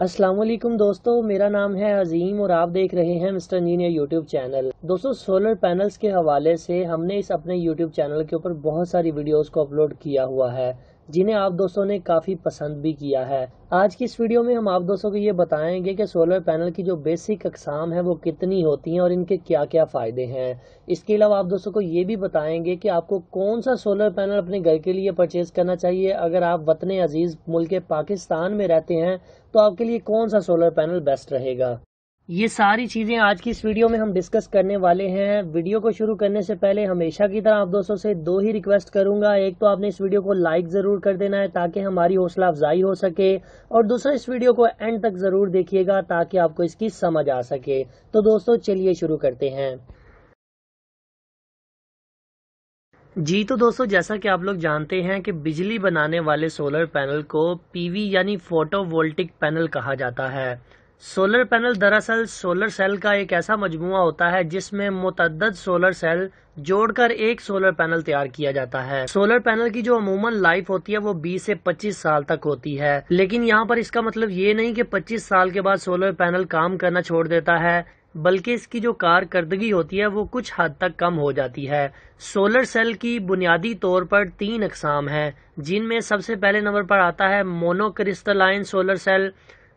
अस्सलाम वालेकुम दोस्तों, मेरा नाम है अजीम और आप देख रहे हैं मिस्टर इंजीनियर यूट्यूब चैनल। दोस्तों, सोलर पैनल्स के हवाले से हमने इस अपने यूट्यूब चैनल के ऊपर बहुत सारी वीडियोस को अपलोड किया हुआ है, जिन्हें आप दोस्तों ने काफ़ी पसंद भी किया है। आज की इस वीडियो में हम आप दोस्तों को ये बताएंगे कि सोलर पैनल की जो बेसिक अक़साम है वो कितनी होती हैं और इनके क्या क्या फ़ायदे हैं। इसके अलावा आप दोस्तों को ये भी बताएंगे कि आपको कौन सा सोलर पैनल अपने घर के लिए परचेज़ करना चाहिए। अगर आप वतन अजीज़ मुल्क पाकिस्तान में रहते हैं तो आपके लिए कौन सा सोलर पैनल बेस्ट रहेगा, ये सारी चीजें आज की इस वीडियो में हम डिस्कस करने वाले हैं। वीडियो को शुरू करने से पहले हमेशा की तरह आप दोस्तों से दो ही रिक्वेस्ट करूंगा। एक तो आपने इस वीडियो को लाइक जरूर कर देना है ताकि हमारी हौसला अफजाई हो सके, और दूसरा इस वीडियो को एंड तक जरूर देखिएगा ताकि आपको इसकी समझ आ सके। तो दोस्तों चलिए शुरू करते हैं। जी तो दोस्तों, जैसा कि आप लोग जानते हैं कि बिजली बनाने वाले सोलर पैनल को पीवी यानी फोटोवोल्टिक पैनल कहा जाता है। सोलर पैनल दरअसल सोलर सेल का एक ऐसा मजमूआ होता है जिसमें मुतअद्दद सोलर सेल जोड़कर एक सोलर पैनल तैयार किया जाता है। सोलर पैनल की जो अमूमन लाइफ होती है वो 20 से 25 साल तक होती है, लेकिन यहाँ पर इसका मतलब ये नहीं कि 25 साल के बाद सोलर पैनल काम करना छोड़ देता है, बल्कि इसकी जो कारकर्दगी होती है वो कुछ हद तक कम हो जाती है। सोलर सेल की बुनियादी तौर पर 3 अक़साम हैं, जिनमें सबसे पहले नंबर पर आता है मोनोक्रिस्टलाइन सोलर सेल,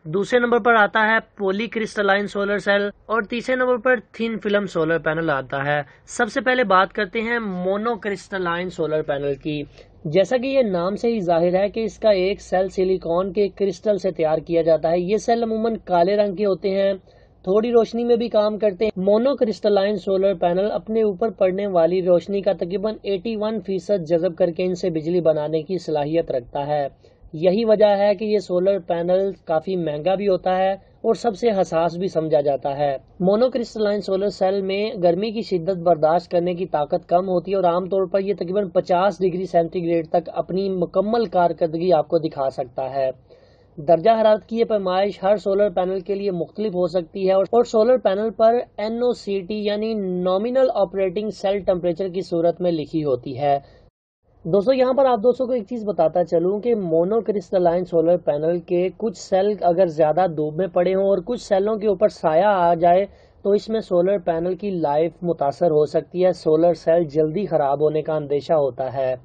दूसरे नंबर पर आता है पॉलीक्रिस्टलाइन सोलर सेल और तीसरे नंबर पर थिन फिल्म सोलर पैनल आता है। सबसे पहले बात करते हैं मोनोक्रिस्टलाइन सोलर पैनल की। जैसा कि ये नाम से ही जाहिर है कि इसका एक सेल सिलिकॉन के क्रिस्टल से तैयार किया जाता है। ये सेल अमूमन काले रंग के होते हैं, थोड़ी रोशनी में भी काम करते हैं। मोनोक्रिस्टलाइन सोलर पैनल अपने ऊपर पड़ने वाली रोशनी का तकरीबन 81% जज़ब करके इनसे बिजली बनाने की सलाहियत रखता है। यही वजह है कि ये सोलर पैनल काफी महंगा भी होता है और सबसे हसास भी समझा जाता है। मोनोक्रिस्टलाइन सोलर सेल में गर्मी की शिद्दत बर्दाश्त करने की ताकत कम होती है और आमतौर पर यह तकरीबन 50 डिग्री सेंटीग्रेड तक अपनी मुकम्मल कारकर्दगी आपको दिखा सकता है। दर्जा हरारत की ये पैमाइश हर सोलर पैनल के लिए मुख्तलिफ हो सकती है और सोलर पैनल पर NOCT यानी नॉमिनल ऑपरेटिंग सेल टेम्परेचर की सूरत में लिखी होती है। दोस्तों, यहाँ पर आप दोस्तों को एक चीज बताता चलूं कि मोनोक्रिस्टलाइन सोलर पैनल के कुछ सेल अगर ज्यादा धूप में पड़े हों और कुछ सेलों के ऊपर साया आ जाए तो इसमें सोलर पैनल की लाइफ मुतासर हो सकती है। सोलर सेल जल्दी खराब होने का अंदेशा होता है।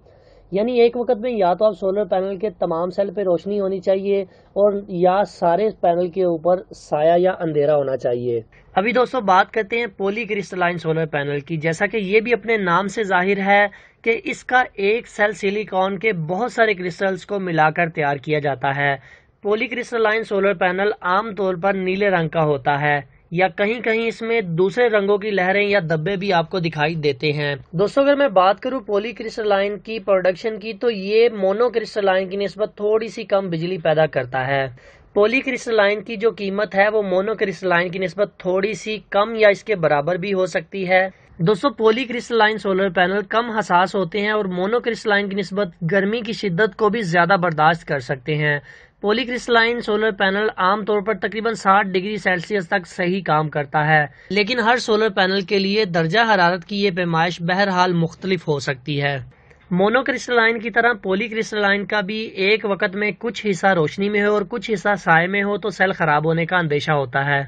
यानी एक वक्त में या तो आप सोलर पैनल के तमाम सेल पे रोशनी होनी चाहिए और या सारे पैनल के ऊपर साया या अंधेरा होना चाहिए। अभी दोस्तों बात करते हैं पॉलीक्रिस्टलाइन सोलर पैनल की। जैसा कि ये भी अपने नाम से जाहिर है कि इसका एक सेल सिलिकॉन के बहुत सारे क्रिस्टल्स को मिलाकर तैयार किया जाता है। पॉलीक्रिस्टलाइन सोलर पैनल आमतौर पर नीले रंग का होता है या कहीं कहीं इसमें दूसरे रंगों की लहरें या धब्बे भी आपको दिखाई देते हैं। दोस्तों, अगर मैं बात करूं पॉलीक्रिस्टलाइन की प्रोडक्शन की तो ये मोनोक्रिस्टलाइन की निस्बत थोड़ी सी कम बिजली पैदा करता है। पॉलीक्रिस्टलाइन की जो कीमत है वो मोनोक्रिस्टलाइन की निस्बत थोड़ी सी कम या इसके बराबर भी हो सकती है। दोस्तों, पॉलीक्रिस्टलाइन सोलर पैनल कम हसास होते हैं और मोनोक्रिस्टलाइन की निस्बत गर्मी की शिद्दत को भी ज्यादा बर्दाश्त कर सकते हैं। पॉलीक्रिस्टलाइन सोलर पैनल आमतौर पर तकरीबन 60 डिग्री सेल्सियस तक सही काम करता है, लेकिन हर सोलर पैनल के लिए दर्जा हरारत की ये पैमाइश बहरहाल मुख्तलिफ हो सकती है। मोनोक्रिस्टलाइन की तरह पॉलीक्रिस्टलाइन का भी एक वक्त में कुछ हिस्सा रोशनी में हो और कुछ हिस्सा साए में हो तो सेल खराब होने का अंदेशा होता है।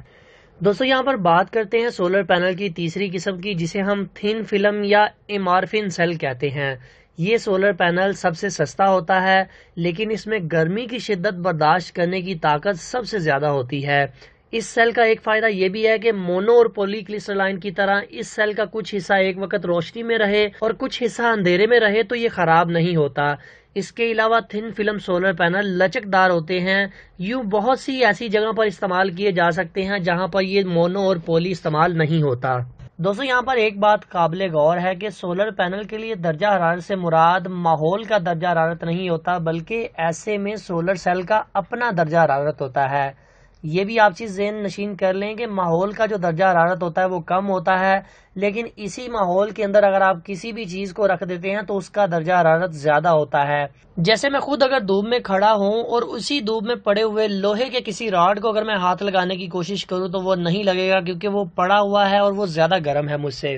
दोस्तों, यहाँ पर बात करते हैं सोलर पैनल की तीसरी किस्म की, जिसे हम थिन फिल्म या इमारफिन सेल कहते हैं। ये सोलर पैनल सबसे सस्ता होता है, लेकिन इसमें गर्मी की शिद्दत बर्दाश्त करने की ताकत सबसे ज्यादा होती है। इस सेल का एक फायदा ये भी है कि मोनो और पॉलीक्रिस्टलाइन की तरह इस सेल का कुछ हिस्सा एक वक्त रोशनी में रहे और कुछ हिस्सा अंधेरे में रहे तो ये खराब नहीं होता। इसके अलावा थिन फिल्म सोलर पैनल लचकदार होते हैं। यूं बहुत सी ऐसी जगह पर इस्तेमाल किए जा सकते हैं जहां पर ये मोनो और पॉली इस्तेमाल नहीं होता। दोस्तों, यहाँ पर एक बात काबिले गौर है कि सोलर पैनल के लिए दर्जा हरारत से मुराद माहौल का दर्जा हरारत नहीं होता, बल्कि ऐसे में सोलर सेल का अपना दर्जा हरारत होता है। ये भी आप चीज ज़हन नशीन कर लें कि माहौल का जो दर्जा हरारत होता है वो कम होता है, लेकिन इसी माहौल के अंदर अगर आप किसी भी चीज को रख देते हैं तो उसका दर्जा हरारत ज्यादा होता है। जैसे मैं खुद अगर धूप में खड़ा हूं और उसी धूप में पड़े हुए लोहे के किसी रॉड को अगर मैं हाथ लगाने की कोशिश करूं तो वो नहीं लगेगा, क्योंकि वो पड़ा हुआ है और वो ज्यादा गर्म है मुझसे।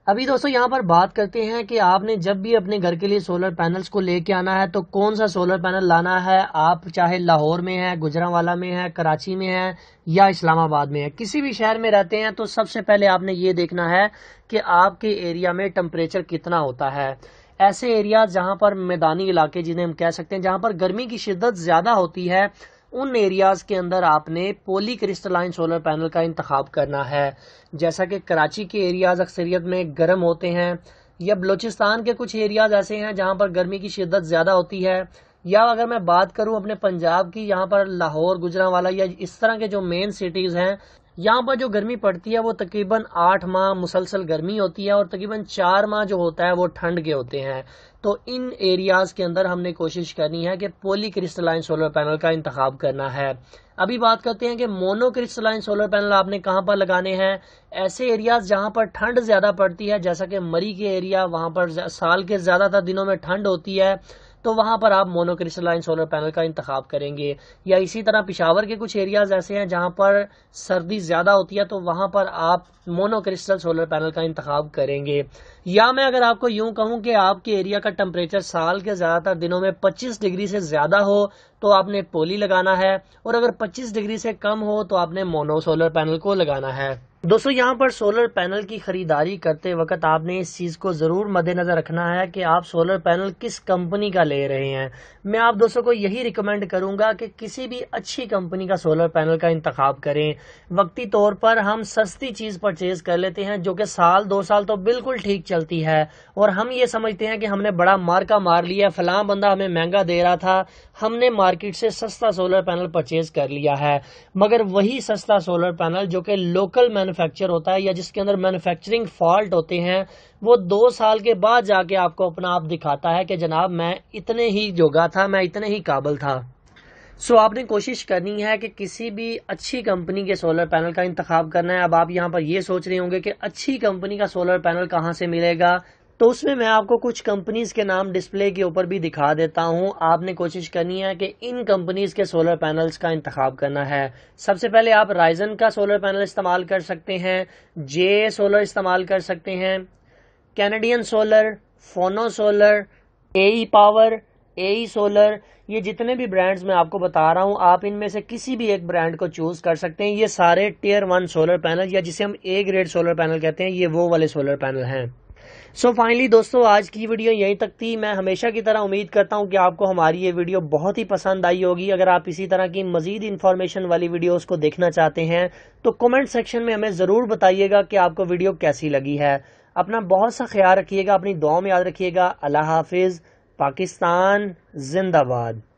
ابھی دوستوں یہاں پر بات کرتے ہیں کہ آپ نے جب بھی اپنے گھر کے لیے سولر پینلز کو لے کے آنا ہے تو کون سا سولر پینل لانا ہے. آپ چاہے لاہور میں ہے, گجرانوالہ میں ہے, کراچی میں ہے یا اسلام آباد میں ہے, کسی بھی شہر میں رہتے ہیں تو سب سے پہلے آپ نے یہ دیکھنا ہے کہ آپ کے ایریا میں ٹمپریچر کتنا ہوتا ہے. ایسے ایریاز جہاں پر میدانی علاقے جنہیں ہم کہہ سکتے ہیں, جہاں پر گرمی کی شدت زیادہ ہوتی ہے, ان ایریاز کے اندر آپ نے پولی کرسٹلائن سولر پینل کا انتخاب کرنا ہے. جیسا کہ کراچی کے ایریاز اکثریت میں گرم ہوتے ہیں, یا بلوچستان کے کچھ ایریاز ایسے ہیں جہاں پر گرمی کی شدت زیادہ ہوتی ہے, یا اگر میں بات کروں اپنے پنجاب کی, یہاں پر لاہور, گجرانوالہ یا اس طرح کے جو مین سٹیز ہیں, یہاں پر جو گرمی پڑتی ہے وہ تقریباً 8 ماہ مسلسل گرمی ہوتی ہے اور تقریباً 4 ماہ جو ہوتا ہے وہ ٹھنڈ کے ہوتے ہیں. تو ان ایریاز کے اندر ہم نے کوشش کرنی ہے کہ پولی کرسٹلائن سولر پینل کا انتخاب کرنا ہے. ابھی بات کرتے ہیں کہ مونو کرسٹلائن سولر پینل آپ نے کہاں پر لگانے ہیں. ایسے ایریاز جہاں پر ٹھنڈ زیادہ پڑتی ہے, جیسا کہ مری کے ایریا, وہاں پر سال کے زیادہ تر دنوں میں ٹھنڈ ہوتی ہے, تو وہاں پر آپ مونو کرسٹلائن سولر پینل کا انتخاب کریں گے. یا اسی طرح پشاور کے کچھ ایریاز ایسے ہیں جہاں پر سردی زیادہ ہوتی ہے, تو وہاں پر آپ مونو کرسٹل سولر پینل کا انتخاب کریں گے. یا میں اگر آپ کو یوں کہوں کہ آپ کے ایریا کا ٹمپریچر سال کے زیادہ تر دنوں میں 25 ڈگری سے زیادہ ہو تو آپ نے پولی لگانا ہے, اور اگر 25 ڈگری سے کم ہو تو آپ نے مونو سولر پینل کو لگانا ہے. دوستو یہاں پر سولر پینل کی خریداری کرتے وقت آپ نے اس چیز کو ضرور مد نظر رکھنا ہے کہ آپ سولر پینل کس کمپنی کا لے رہے ہیں. میں آپ دوستوں کو یہی ریکمینڈ کروں گا کہ کسی بھی اچھی کمپنی کا سولر پینل کا انتخاب کریں. وقتی طور پر ہم سستی چیز پرچیز کر لیتے ہیں جو کہ سال 2 سال تو بالکل ٹھیک چلتی ہے, اور ہم یہ سمجھتے ہیں کہ ہم نے بڑا مارکا مار لیا, فلاں بندہ ہمیں مہنگا دے رہا تھا, ہم نے مارکیٹ سے سستا سولر پینل پرچیز کر لیا ہے. مگر وہی سستا سولر پینل جو کہ لوکل مینوفیکچر ہوتا ہے یا جس کے اندر مینوفیکچرنگ فالٹ ہوتے ہیں, وہ 2 سال کے بعد جا کے آپ کو اپنا آپ دکھاتا ہے کہ جناب میں اتنے ہی جوگا تھا, میں اتنے ہی قابل تھا. آپ نے کوشش کرنی ہے کہ کسی بھی اچھی کمپنی کے سولر پینل کا انتخاب کرنا ہے. اب آپ یہاں پر یہ سوچ رہے ہوں گے کہ اچھی کمپنی کا سولر پینل کہاں سے ملے گا, تو اس میں آپ کو کچھ کمپنیز کے نام ڈسپلے کے اوپر بھی دکھا دیتا ہوں. آپ نے کوشش کرنی ہے کہ ان کمپنیز کے سولر پینلز کا انتخاب کرنا ہے. سب سے پہلے آپ رائزن کا سولر پینل استعمال کر سکتے ہیں, جے سولر استعمال کر سکتے ہیں, کینیڈین سولر, فونو سولر, اے ای پاور, اے ای سولر, یہ جتنے بھی برانڈز میں آپ کو بتا رہا ہوں آپ ان میں سے کسی بھی ایک برانڈ کو چوز کر سکتے ہیں. یہ سارے ٹیئر 1 سولر پینل یا جسے ہم اے گریڈ سولر پینل کہتے ہیں, یہ وہ والے سولر پینل ہیں. فائنلی دوستو آج کی ویڈیو یہیں تک تھی. میں ہمیشہ کی طرح امید کرتا ہوں کہ آپ کو ہماری یہ ویڈیو بہت ہی پسند آئی ہوگی. اگر آپ اسی طرح کی مزید انفارمیشن والی ویڈیوز کو دیکھنا چاہتے ہیں تو کمنٹ سیکشن میں ہمیں ضرور بتائیے گا کہ آپ کو ویڈیو کیسی لگی ہے. اپنا بہت سا خیال رکھیے گا, اپنی دعاؤں میں یاد رکھیے گا. اللہ حافظ. پاکستان زندہ باد.